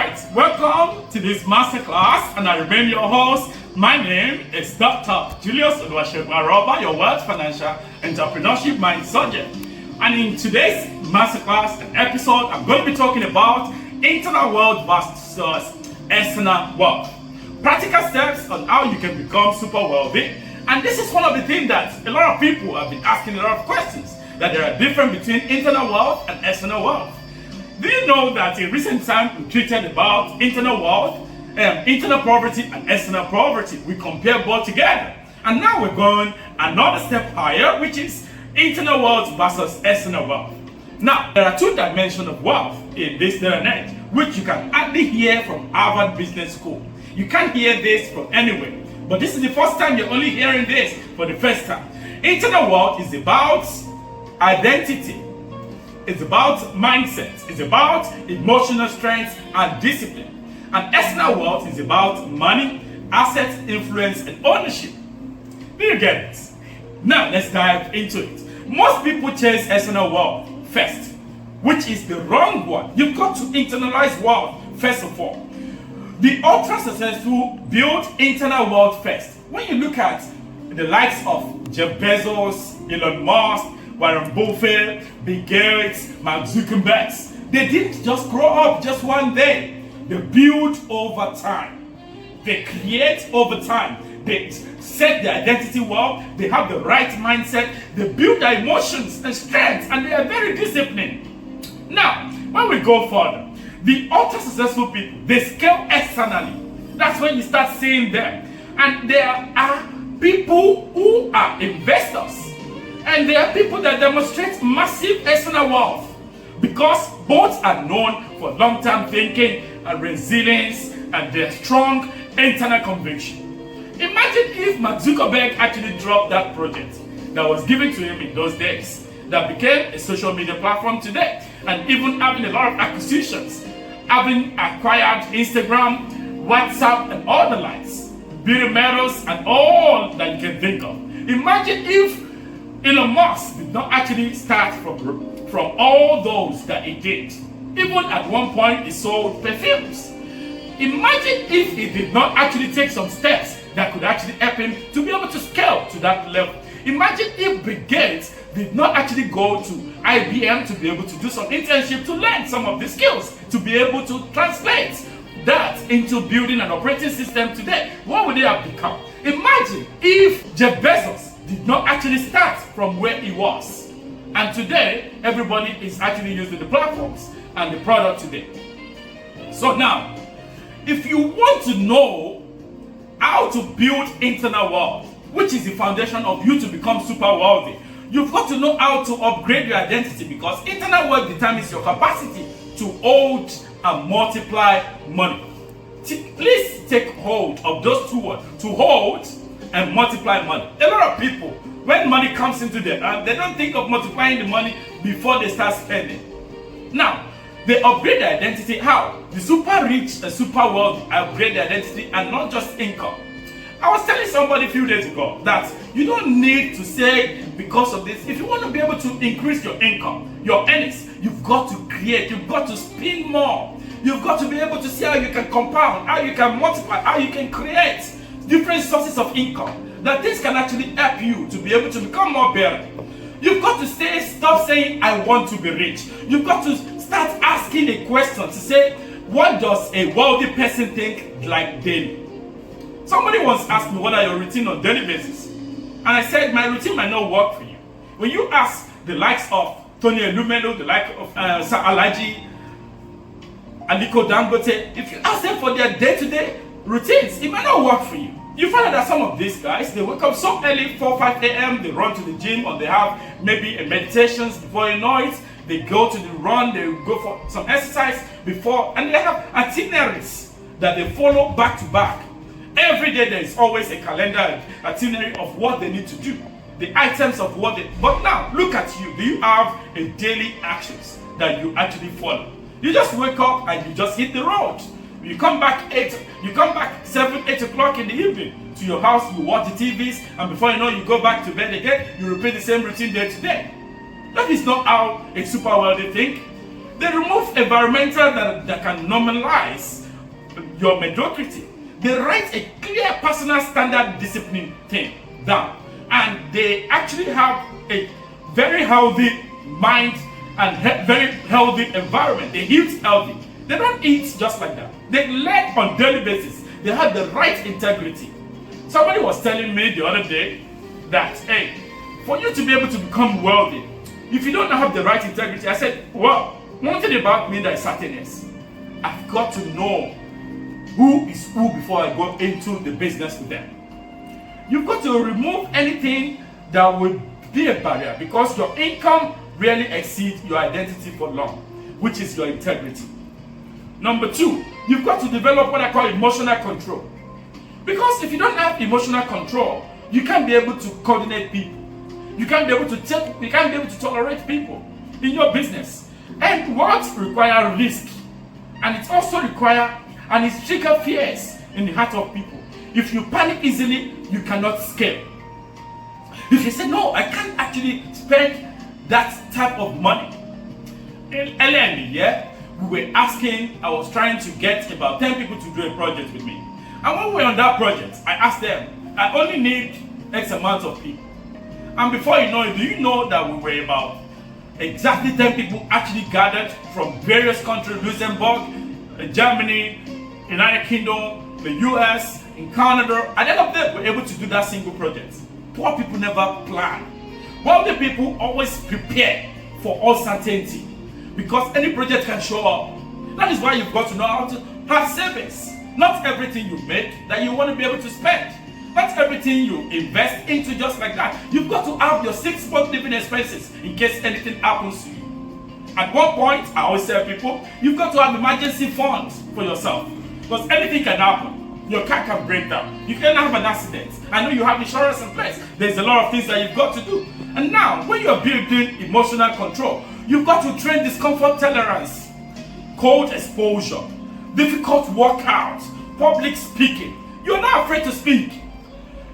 Alright, welcome to this masterclass, and I remain your host. My name is Dr. Julius Aroba, your wealth, financial, entrepreneurship mind surgeon. And in today's masterclass episode, I'm going to be talking about internal wealth versus external wealth. Practical steps on how you can become super wealthy. And this is one of the things that a lot of people have been asking a lot of questions, that there are difference between internal wealth and external wealth. Do you know that in recent times we treated about internal wealth, internal poverty and external poverty? We compare both together. And now we're going another step higher, which is internal wealth versus external wealth. Now, there are two dimensions of wealth in this day and age, which you can hardly hear from Harvard Business School. You can't hear this from anywhere. But this is the first time you're only hearing this for the first time. Internal wealth is about identity. It's about mindset. It's about emotional strength and discipline. And external wealth is about money, assets, influence, and ownership. Do you get it? Now, let's dive into it. Most people chase external wealth first, which is the wrong one. You've got to internalize wealth first of all. The ultra successful build internal wealth first. When you look at the likes of Jeff Bezos, Elon Musk, Warren Buffett, Bill Gates, Mark Zuckerberg, they didn't just grow up just one day. They build over time. They create over time. They set their identity well. They have the right mindset. They build their emotions and strength, and they are very disciplined. Now, when we go further, the ultra successful people, they scale externally. That's when you start seeing them. And there are people who are investors. And there are people that demonstrate massive external wealth, because both are known for long-term thinking and resilience and their strong internal conviction. Imagine if Mark Zuckerberg actually dropped that project that was given to him in those days, that became a social media platform today, and even having a lot of acquisitions, having acquired Instagram, WhatsApp, and all the likes, beauty medals, and all that you can think of. Imagine if Elon Musk did not actually start from all those that he did. Even at one point, he sold perfumes. Imagine if he did not actually take some steps that could actually help him to be able to scale to that level. Imagine if Bill Gates did not actually go to IBM to be able to do some internship to learn some of the skills, to be able to translate that into building an operating system today. What would they have become? Imagine if Jeff Bezos did not actually start from where he was. And today, everybody is actually using the platforms and the product today. So now, if you want to know how to build internal wealth, which is the foundation of you to become super wealthy, you've got to know how to upgrade your identity, because internal wealth determines your capacity to hold and multiply money. Please take hold of those two words, to hold and multiply money. A lot of people, when money comes into their hand, they don't think of multiplying the money before they start spending. Now, they upgrade their identity. How? The super rich and super wealthy upgrade their identity, and not just income. I was telling somebody a few days ago that you don't need to say, because of this, if you want to be able to increase your income, your earnings, you've got to create, you've got to spend more. You've got to be able to see how you can compound, how you can multiply, how you can create different sources of income, that this can actually help you to be able to become more better. You've got to stop saying, I want to be rich. You've got to start asking a question to say, what does a wealthy person think like daily? Somebody once asked me, what are your routine on daily basis? And I said, my routine might not work for you. When you ask the likes of Tony Elumelu, the likes of Sir Alaji, Aliko Dangote, if you ask them for their day-to-day routines, it might not work for you. You find out that some of these guys, they wake up so early, 4 5 a.m., they run to the gym, or they have maybe a meditations before you know it. They go to the run, they go for some exercise before, and they have itineraries that they follow back to back. Every day there is always a calendar itinerary of what they need to do, the items of what they. But now, look at you. Do you have a daily actions that you actually follow? You just wake up and you just hit the road. You come back 7, 8 o'clock in the evening to your house, you watch the TVs, and before you know, you go back to bed again, you repeat the same routine day to day. That is not how a super wealthy think. They remove environmental that can normalize your mediocrity. They write a clear personal standard discipline thing down. And they actually have a very healthy mind and very healthy environment. They eat healthy. They don't eat just like that. They learn on daily basis. They have the right integrity. Somebody was telling me the other day that, hey, for you to be able to become wealthy, if you don't have the right integrity, I said, well, one thing about me that is certain is, I've got to know who is who before I go into the business with them. You've got to remove anything that would be a barrier, because your income really exceeds your identity for long, which is your integrity. Number two, you've got to develop what I call emotional control. Because if you don't have emotional control, you can't be able to coordinate people. You can't be able to tolerate people in your business. And words require risk. And it also requires, and it triggers fears in the heart of people. If you panic easily, you cannot scale. If you say, no, I can't actually spend that type of money. Earlier in the year, I was trying to get about 10 people to do a project with me. And when we were on that project, I asked them, I only need X amount of people. And before you know it, do you know that we were about exactly 10 people actually gathered from various countries, Luxembourg, Germany, United Kingdom, the US, in Canada. At the end of the day, we were able to do that single project. Poor people never plan. Wealthy people always prepare for uncertainty, because any project can show up. That is why you've got to know how to have savings. Not everything you make that you want to be able to spend. Not everything you invest into just like that. You've got to have your 6-month living expenses in case anything happens to you. At one point, I always tell people, you've got to have emergency funds for yourself, because anything can happen. Your car can break down. You can have an accident. I know you have insurance in place. There's a lot of things that you've got to do. And now, when you're building emotional control, you've got to train discomfort tolerance, cold exposure, difficult workouts, public speaking. You're not afraid to speak.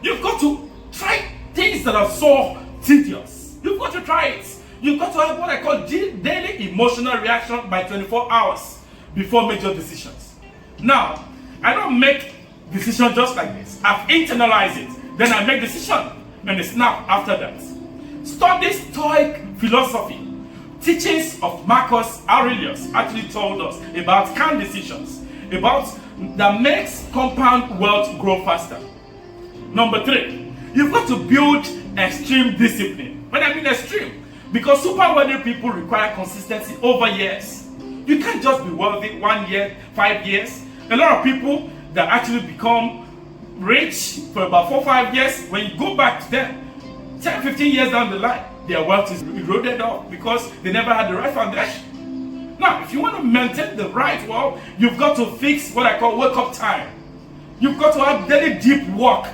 You've got to try things that are so tedious. You've got to try it. You've got to have what I call daily emotional reaction by 24 hours before major decisions. Now, I don't make decisions just like this. I've internalized it. Then I make decision and a snap after that. Study Stoic philosophy. Teachings of Marcus Aurelius actually told us about calm decisions, about that makes compound wealth grow faster. Number 3, you've got to build extreme discipline. When I mean extreme, because super wealthy people require consistency over years. You can't just be wealthy 1 year, 5 years. A lot of people that actually become rich for about 4 or 5 years, when you go back to them 10, 15 years down the line, their wealth is eroded off because they never had the right foundation. Now, if you want to maintain the right wealth, you've got to fix what I call wake up time. You've got to have daily deep work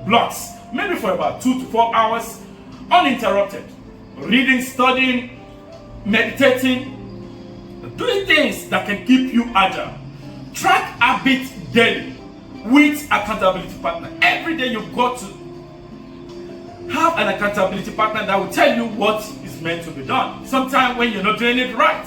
blocks, maybe for about 2 to 4 hours, uninterrupted. Reading, studying, meditating, doing things that can keep you agile. Track habits daily with accountability partner. Every day you've got to have an accountability partner that will tell you what is meant to be done. Sometimes when you're not doing it right,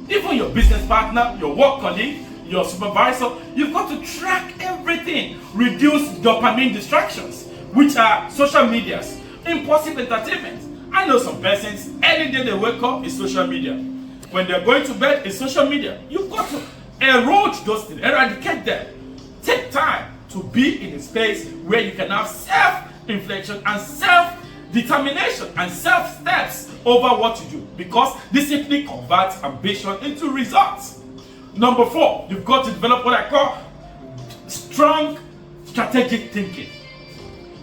even your business partner, your work colleague, your supervisor, you've got to track everything. Reduce dopamine distractions, which are social medias, impulsive entertainment. I know some persons, any day they wake up is social media. When they're going to bed, it's social media. You've got to erode those things, eradicate them. Take time to be in a space where you can have self-reflection and self-determination and self-steps over what you do, because discipline converts ambition into results. Number 4, you've got to develop what I call strong strategic thinking.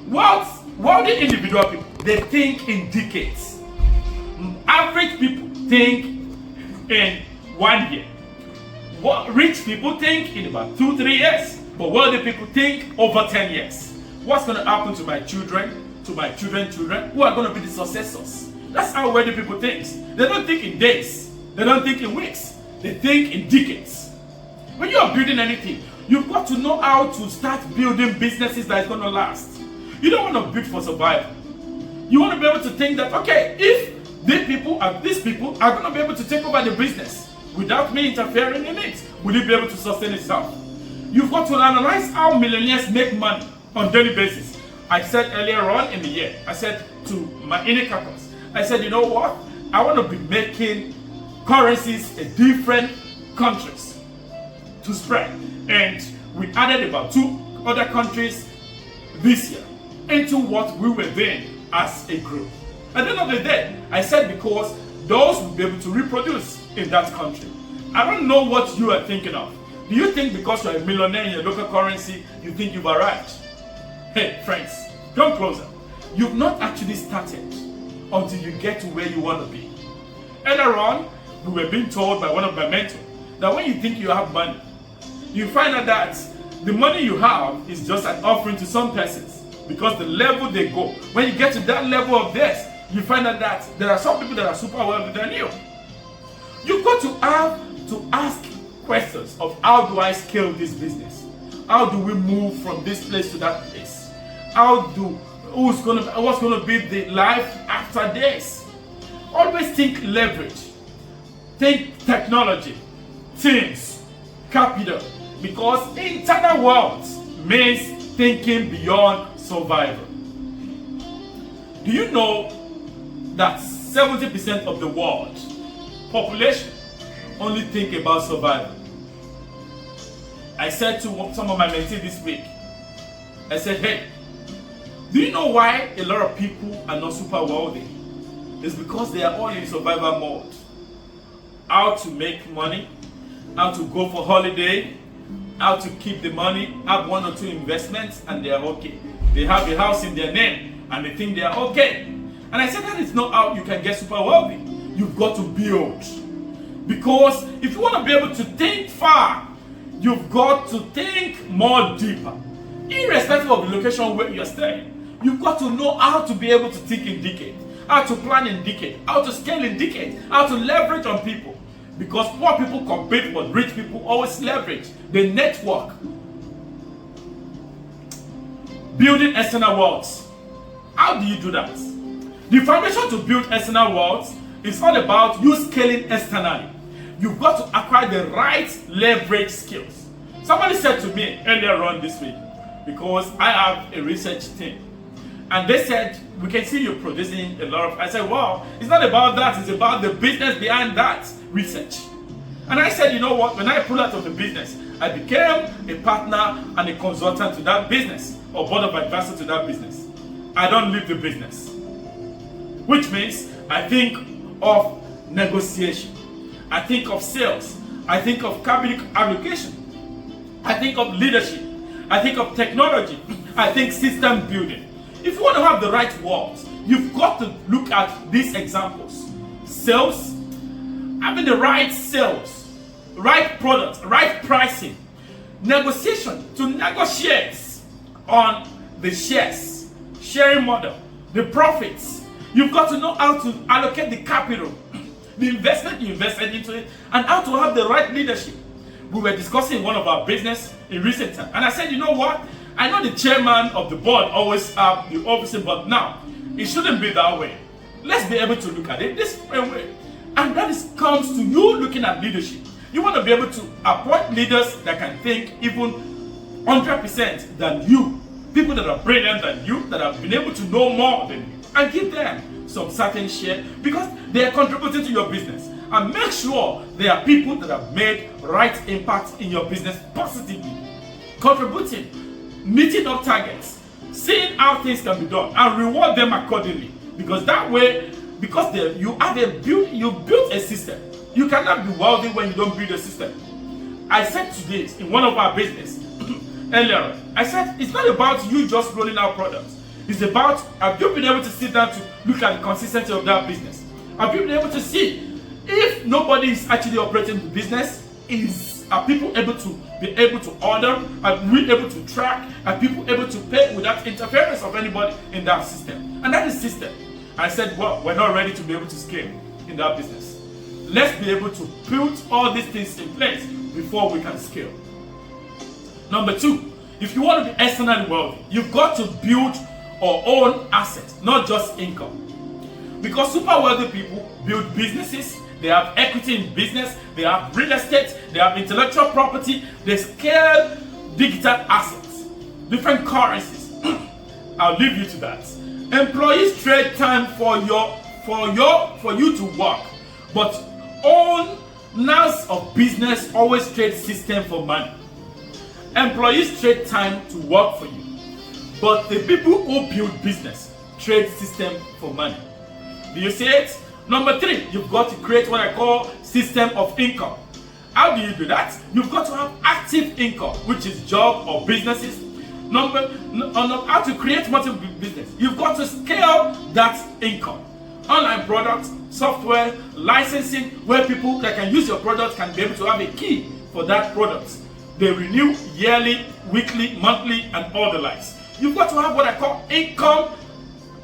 Wealthy individual people, they think in decades. Average people think in 1 year. Rich people think in about 2-3 years, but wealthy people think over 10 years. What's going to happen to my children, to my children's children, who are going to be the successors? That's how wealthy people think. They don't think in days. They don't think in weeks. They think in decades. When you are building anything, you've got to know how to start building businesses that is going to last. You don't want to build for survival. You want to be able to think that, okay, if these people are going to be able to take over the business without me interfering in it, will it be able to sustain itself? You've got to analyze how millionaires make money on a daily basis. I said earlier on in the year, I said to my inner caucus, I said, you know what? I want to be making currencies in different countries to spread. And we added about 2 other countries this year into what we were doing as a group. At the end of the day, I said because those will be able to reproduce in that country. I don't know what you are thinking of. Do you think because you're a millionaire in your local currency, you think you've arrived? Hey, friends, come closer. You've not actually started until you get to where you want to be. Earlier on, we were being told by one of my mentors that when you think you have money, you find out that the money you have is just an offering to some persons because the level they go. When you get to that level of this, you find out that there are some people that are super wealthy than you. You've got to have to ask questions of how do I scale this business? How do we move from this place to that place? What's gonna be the life after this? Always think leverage, think technology, teams, capital, because internal wealth means thinking beyond survival. Do you know that 70% of the world population only think about survival? I said to some of my mentees this week, I said, hey, do you know why a lot of people are not super wealthy? It's because they are all in survival mode. How to make money, how to go for holiday, how to keep the money, have 1 or 2 investments, and they are okay. They have a house in their name, and they think they are okay. And I said that is not how you can get super wealthy. You've got to build. Because if you want to be able to think far, you've got to think more deeper. Irrespective of the location where you're staying, you've got to know how to be able to think in decade, how to plan in decade, how to scale in decade, how to leverage on people. Because poor people compete, but rich people always leverage. They network. Building external wealth. How do you do that? The foundation to build external wealth is all about you scaling externally. You've got to acquire the right leverage skills. Somebody said to me earlier on this week, because I have a research team, and they said, we can see you producing a lot of, I said, well, it's not about that, it's about the business behind that research. And I said, you know what, when I pulled out of the business, I became a partner and a consultant to that business, or board of advisor to that business. I don't leave the business. Which means I think of negotiation, I think of sales, I think of capital allocation, I think of leadership, I think of technology, I think system building. If you want to have the right words, you've got to look at these examples. Sales, having the right sales, right products, right pricing, negotiation, to negotiate on the sharing model, the profits. You've got to know how to allocate the capital, the investment you invested into it, and how to have the right leadership. We were discussing one of our business in recent time, and I said, you know what? I know the chairman of the board always have the officer, but now it shouldn't be that way. Let's be able to look at it this way. And that comes to you looking at leadership. You want to be able to appoint leaders that can think even 100% than you. People that are brilliant than you, that have been able to know more than you. And give them some certain share because they are contributing to your business. And make sure they are people that have made right impact in your business positively. Contributing, meeting up targets, seeing how things can be done, and reward them accordingly. Because that way, because you built a system. You cannot be wealthy when you don't build a system. I said to this in one of our business earlier. I said it's not about you just rolling out products. It's about, have you been able to sit down to look at the consistency of that business? Have you been able to see if nobody is actually operating the business? Are people able to order? Are we able to track? Are people able to pay without interference of anybody in that system? And that is system. I said, well, we're not ready to be able to scale in that business. Let's be able to put all these things in place before we can scale. Number 2, if you want to be externally wealthy, you've got to build or own assets, not just income. Because super wealthy people build businesses they have equity in business, they have real estate, they have intellectual property, they scale digital assets, different currencies. I'll leave you to that. Employees trade time for you to work, but owners of business always trade system for money. Employees trade time to work for you, but the people who build business trade system for money. Do you see it? Number 3, you've got to create what I call system of income. How do you do that? You've got to have active income, which is job or businesses. How to create multiple business. You've got to scale that income. Online products, software, licensing, where people that can use your product can be able to have a key for that product. They renew yearly, weekly, monthly, and all the likes. You've got to have what I call income,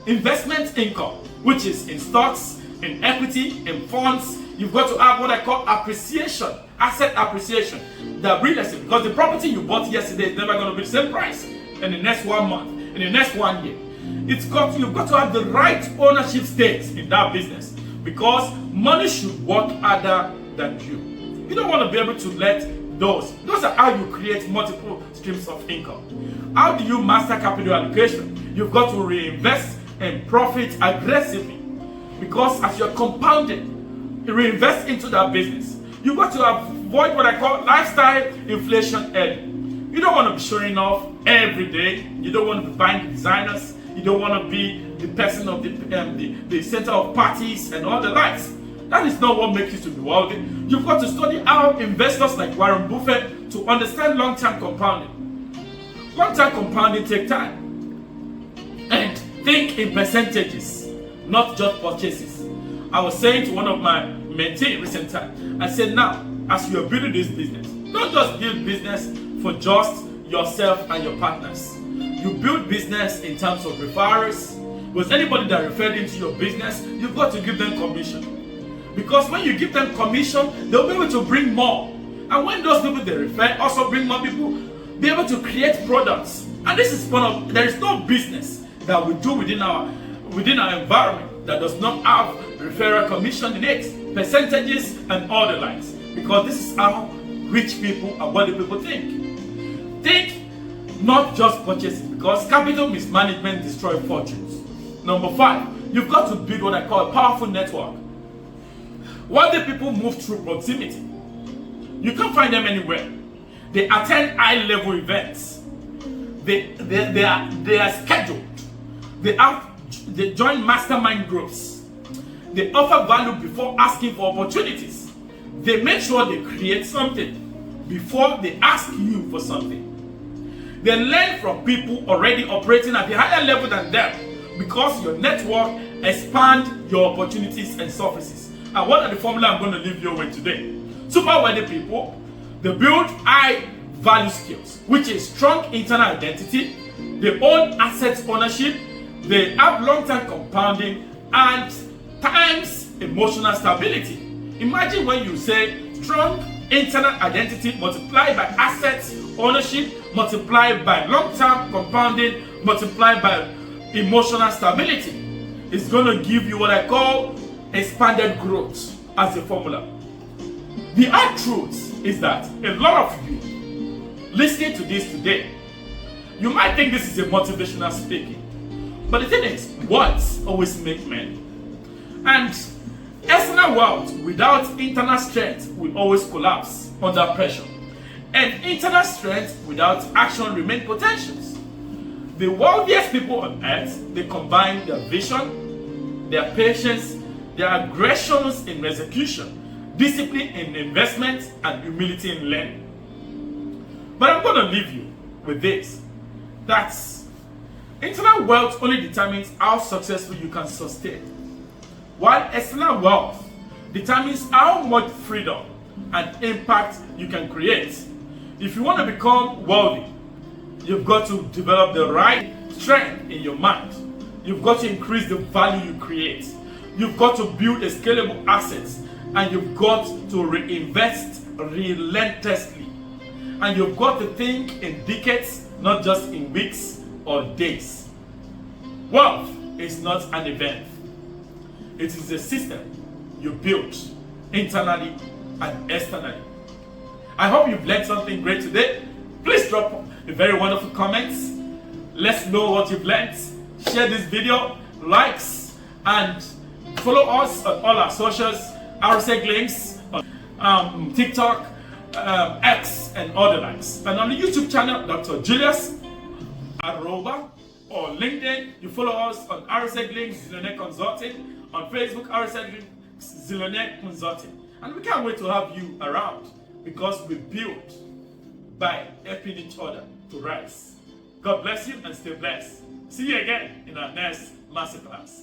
investment income, which is in stocks, in equity, in funds. You've got to have what I call appreciation, asset appreciation, the real estate, because the property you bought yesterday is never going to be the same price in the next 1 month, in the next 1 year. You've got to have the right ownership stakes in that business, because money should work harder than you. You don't want to be able to let those are how you create multiple streams of income. How do you master capital allocation? You've got to reinvest and profit aggressively, because as you're compounding, you reinvest into that business. You've got to avoid what I call lifestyle inflation early. You don't want to be showing off every day. You don't want to be buying designers. You don't want to be the person of the center of parties and all the likes. That is not what makes you to be wealthy. You've got to study how investors like Warren Buffett to understand long-term compounding. Long-term compounding takes time. And think in percentages, not just purchases. I was saying to one of my mentees recent time, I said, now, as you are building this business, don't just build business for just yourself and your partners. You build business in terms of referrals. Because anybody that referred into your business, you've got to give them commission. Because when you give them commission, they'll be able to bring more. And when those people they refer also bring more people, be able to create products. And this is one of, there is no business that we do within our environment that does not have referral commission in it, percentages and all the likes. Because this is how rich people and wealthy people think. Think not just purchases, because capital mismanagement destroys fortunes. Number 5, you've got to build what I call a powerful network. Wealthy people move through proximity. You can't find them anywhere. They attend high-level events. They are scheduled. They join mastermind groups. They offer value before asking for opportunities. They make sure they create something before they ask you for something. They learn from people already operating at a higher level than them, because your network expands your opportunities and surfaces. And what are the formula I'm going to leave you with today? Super wealthy people, they build high value skills, which is strong internal identity, they own assets ownership, they have long-term compounding, and times emotional stability. Imagine when you say strong internal identity multiplied by assets ownership, multiplied by long-term compounding, multiplied by emotional stability. It's going to give you what I call expanded growth as a formula. The hard truth is that a lot of you listening to this today, you might think this is a motivational speaking, but the thing is, words always make men. And external wealth without internal strength will always collapse under pressure, and internal strength without action remain potentials. The wealthiest people on earth, they combine their vision, their patience, their aggressions in execution, discipline in investment, and humility in learning. But I'm going to leave you with this, that internal wealth only determines how successful you can sustain, while external wealth determines how much freedom and impact you can create. If you want to become wealthy, you've got to develop the right strength in your mind. You've got to increase the value you create. You've got to build a scalable assets, and you've got to reinvest relentlessly. And you've got to think in decades, not just in weeks or days. Wealth is not an event. It is a system you build internally and externally. I hope you've learned something great today. Please drop a very wonderful comments. Let's know what you've learned. Share this video, likes, and follow us on all our socials. RSEG links on TikTok, X, and other likes. And on the YouTube channel, Dr. Julius, Aroba, or LinkedIn, you follow us on RSEG links, Zillionaire Consulting. On Facebook, RSEG links, Zillionaire Consulting. And we can't wait to have you around because we build by helping each other to rise. God bless you and stay blessed. See you again in our next masterclass.